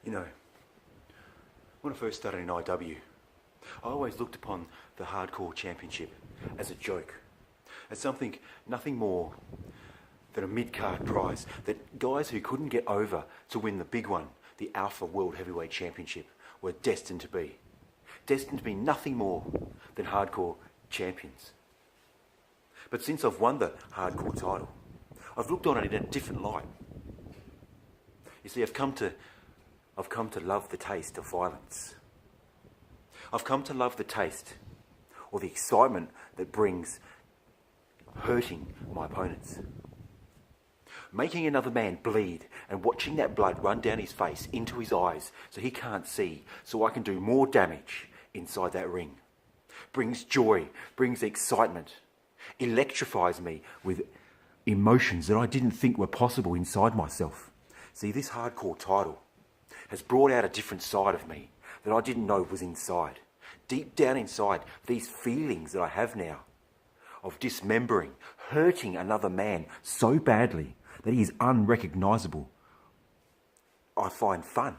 You know, when I first started in IW, I always looked upon the Hardcore Championship as a joke, as something, nothing more than a mid-card prize that guys who couldn't get over to win the big one, the Alpha World Heavyweight Championship, were destined to be. Destined to be nothing more than hardcore champions. But since I've won the hardcore title, I've looked on it in a different light. You see, I've come to love the taste of violence. I've come to love the taste or the excitement that brings hurting my opponents. Making another man bleed and watching that blood run down his face into his eyes so he can't see, so I can do more damage inside that ring. Brings joy, brings excitement, electrifies me with emotions that I didn't think were possible inside myself. See, this hardcore title has brought out a different side of me that I didn't know was inside. Deep down inside, these feelings that I have now of dismembering, hurting another man so badly that he is unrecognisable, I find fun.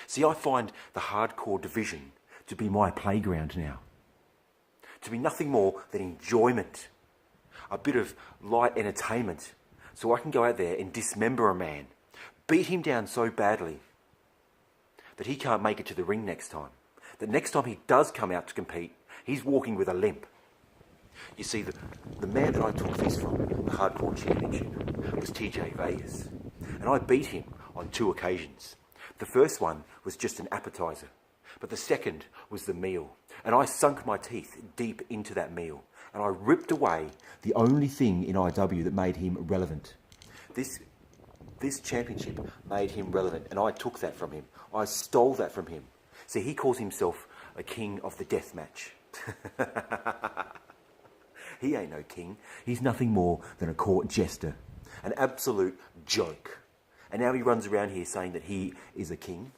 See, I find the hardcore division to be my playground now. To be nothing more than enjoyment. A bit of light entertainment. So I can go out there and dismember a man. Beat him down so badly that he can't make it to the ring next time. That next time he does come out to compete, he's walking with a limp. You see, the man that I took this from, the Hardcore Championship, was TJ Vegas. And I beat him on 2 occasions. The first one was just an appetizer, but the second was the meal. And I sunk my teeth deep into that meal. And I ripped away the only thing in IW that made him relevant. This championship made him relevant, and I took that from him. I stole that from him. See, he calls himself a king of the death match. He ain't no king. He's nothing more than a court jester. An absolute joke. And now he runs around here saying that he is a king.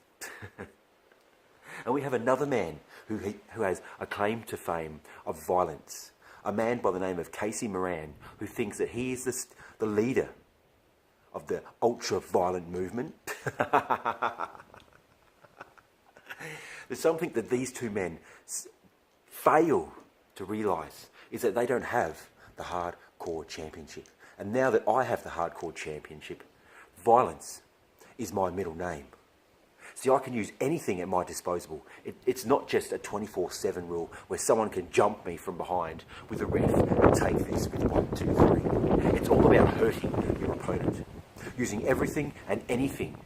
And we have another man who has a claim to fame of violence. A man by the name of Casey Moran, who thinks that he is the leader of the ultra-violent movement. There's something that these two men fail to realise, is that they don't have the Hardcore Championship. And now that I have the Hardcore Championship, violence is my middle name. See, I can use anything at my disposal. It's not just a 24/7 rule where someone can jump me from behind with a ref and take this with 1, 2, 3. It's all about hurting your opponent. Using everything and anything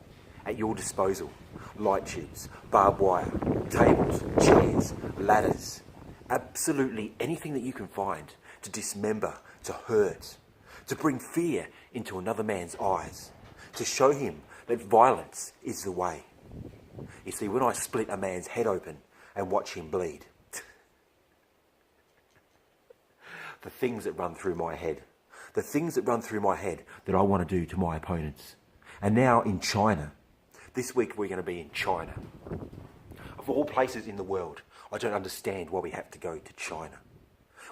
at your disposal. Light tubes, barbed wire, tables, chairs, ladders. Absolutely anything that you can find to dismember, to hurt, to bring fear into another man's eyes, to show him that violence is the way. You see, when I split a man's head open and watch him bleed, the things that run through my head, that I want to do to my opponents. And now in China, this week we're going to be in China. Of all places in the world, I don't understand why we have to go to China.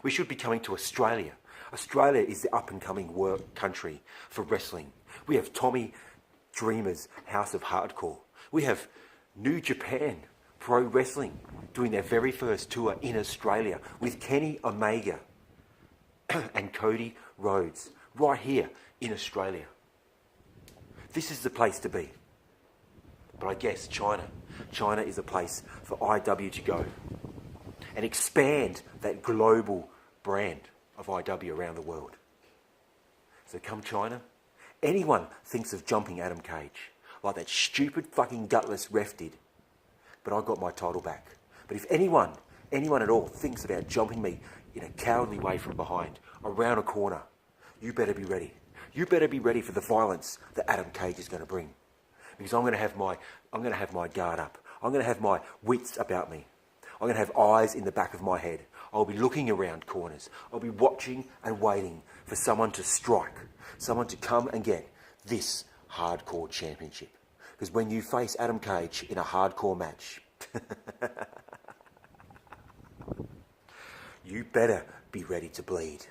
We should be coming to Australia. Australia is the up-and-coming country for wrestling. We have Tommy Dreamer's House of Hardcore. We have New Japan Pro Wrestling doing their very first tour in Australia with Kenny Omega and Cody Rhodes right here in Australia. This is the place to be. But I guess China is a place for IW to go and expand that global brand of IW around the world. So come China, anyone thinks of jumping Adam Cage like that stupid fucking gutless ref did, but I got my title back. But if anyone at all thinks about jumping me in a cowardly way from behind, around a corner, you better be ready. You better be ready for the violence that Adam Cage is going to bring. Because I'm going to have my guard up. I'm going to have my wits about me. I'm going to have eyes in the back of my head. I'll be looking around corners. I'll be watching and waiting for someone to strike, someone to come and get this Hardcore Championship. Because when you face Adam Cage in a hardcore match, you better be ready to bleed.